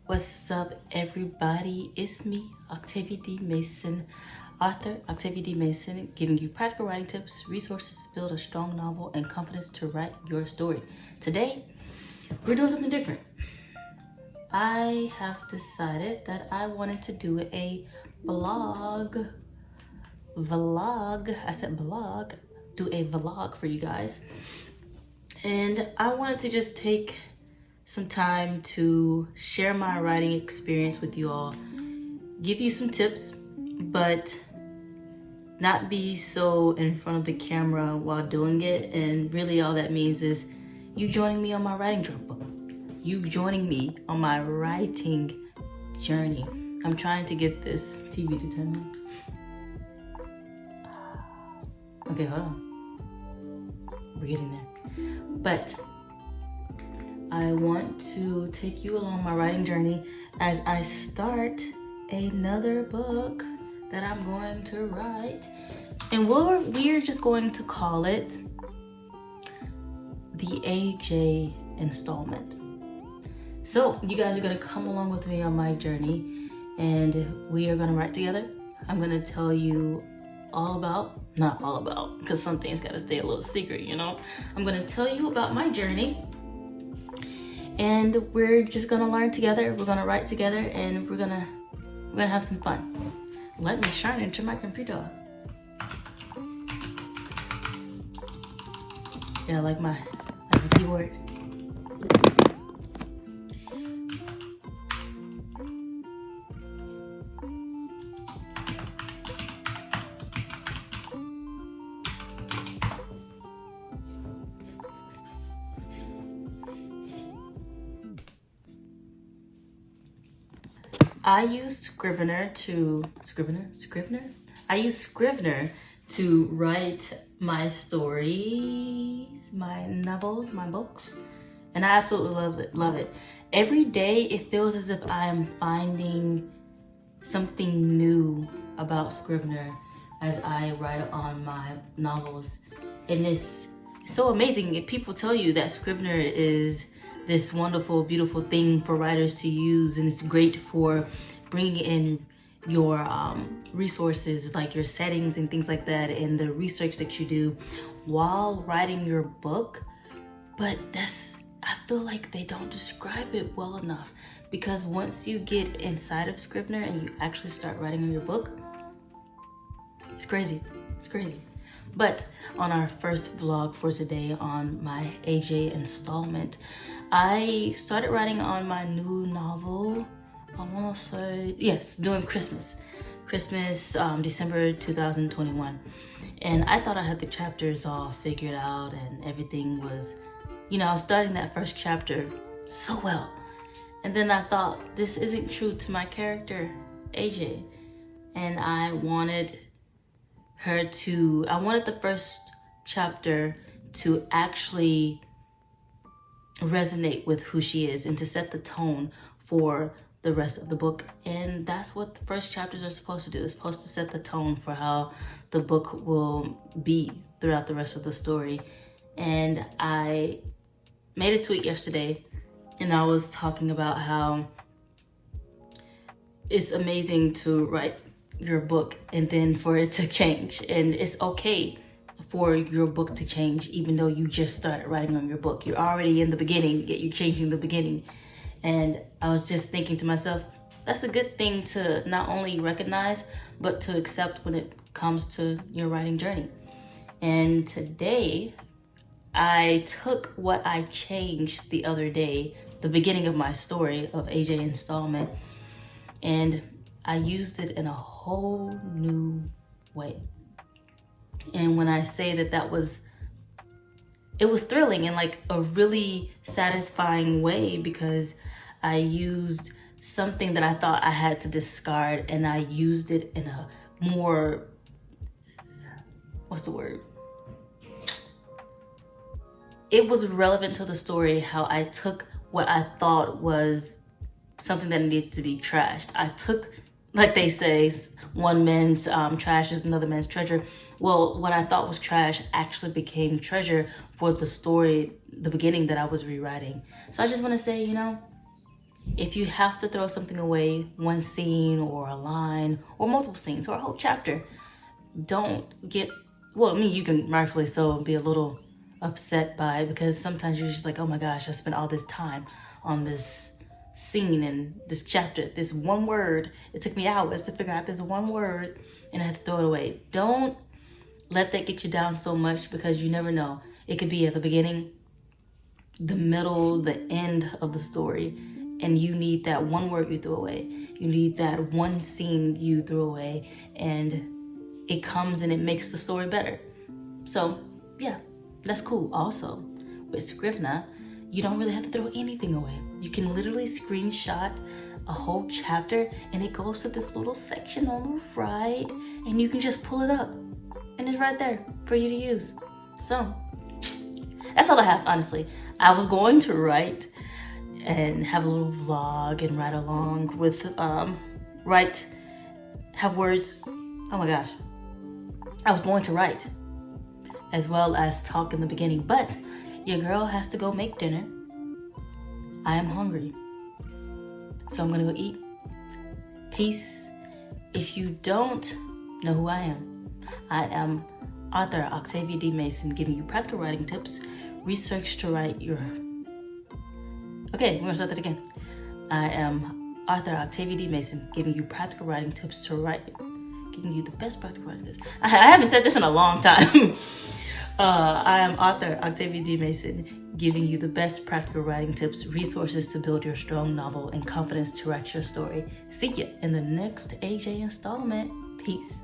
What's up, everybody? It's me, Octavia D. Mason, author Octavia D. Mason, giving you practical writing tips, resources to build a strong novel, and confidence to write your story. Today, we're doing something different. I have decided that I wanted to do a vlog. I said blog. Do a vlog for you guys. And I wanted to just take some time to share my writing experience with you all, give you some tips, but not be so in front of the camera while doing it. And really all that means is you joining me on my writing journey. You joining me on my writing journey. I'm trying to get this TV to turn on. Okay, hold on. We're getting there. But I want to take you along my writing journey as I start another book that I'm going to write. And we're just going to call it the A.K.A. installment. So you guys are gonna come along with me on my journey and we are gonna write together. I'm gonna tell you not all about, because some things gotta stay a little secret, you know? I'm gonna tell you about my journey and we're just gonna learn together, we're gonna write together, and we're gonna have some fun. Let me shine into my computer. Yeah, like my keyboard. I use Scrivener to write my stories, my novels, my books, and I absolutely love it. Every day it feels as if I'm finding something new about Scrivener as I write on my novels, and it's so amazing. If people tell you that Scrivener is this wonderful, beautiful thing for writers to use, and it's great for bringing in your resources, like your settings and things like that, and the research that you do while writing your book. But I feel like they don't describe it well enough, because once you get inside of Scrivener and you actually start writing on your book, it's crazy. But on our first vlog for today on my A.K.A. installment, I started writing on my new novel, I wanna say, yes, during Christmas, December 2021. And I thought I had the chapters all figured out and everything was, I was starting that first chapter so well. And then I thought, this isn't true to my character, AJ. And I wanted the first chapter to actually resonate with who she is and to set the tone for the rest of the book. And that's what the first chapters are supposed to do. It's supposed to set the tone for how the book will be throughout the rest of the story. And I made a tweet yesterday and I was talking about how it's amazing to write your book and then for it to change. And it's okay for your book to change, even though you just started writing on your book. You're already in the beginning, yet you're changing the beginning. And I was just thinking to myself, that's a good thing to not only recognize, but to accept when it comes to your writing journey. And today, I took what I changed the other day, the beginning of my story of A.K.A. installment, and I used it in a whole new way. And when I say that it was thrilling in like a really satisfying way, because I used something that I thought I had to discard and I used it in a more, it was relevant to the story, how I took what I thought was something that needed to be trashed. I took, like they say, one man's trash is another man's treasure. Well, what I thought was trash actually became treasure for the story, the beginning that I was rewriting. So I just want to say, If you have to throw something away, one scene or a line or multiple scenes or a whole chapter, don't get, well, I mean, you can rightfully so be a little upset by it, because sometimes you're just like, oh my gosh, I spent all this time on this scene and this chapter, this one word. It took me hours to figure out this one word and I had to throw it away. Don't let that get you down so much, because you never know. It could be at the beginning, the middle, the end of the story, and you need that one word you threw away. You need that one scene you threw away, and it comes and it makes the story better. So yeah, that's cool. Also, with Scrivener, you don't really have to throw anything away. You can literally screenshot a whole chapter and it goes to this little section on the right, and you can just pull it up and it's right there for you to use. So that's all I have, honestly. I was going to write and have a little vlog and write along with, have words. Oh my gosh. I was going to write as well as talk in the beginning, but your girl has to go make dinner. I am hungry, so I'm gonna go eat. Peace. If you don't know who I am author Octavia D. Mason, giving you practical writing tips, research to write your... Okay, we're gonna start that again. I am author Octavia D. Mason, giving you practical writing tips to write, giving you the best practical writing tips. I haven't said this in a long time. I am author Octavia D. Mason, giving you the best practical writing tips, resources to build your strong novel, and confidence to write your story. See ya in the next AJ installment. Peace.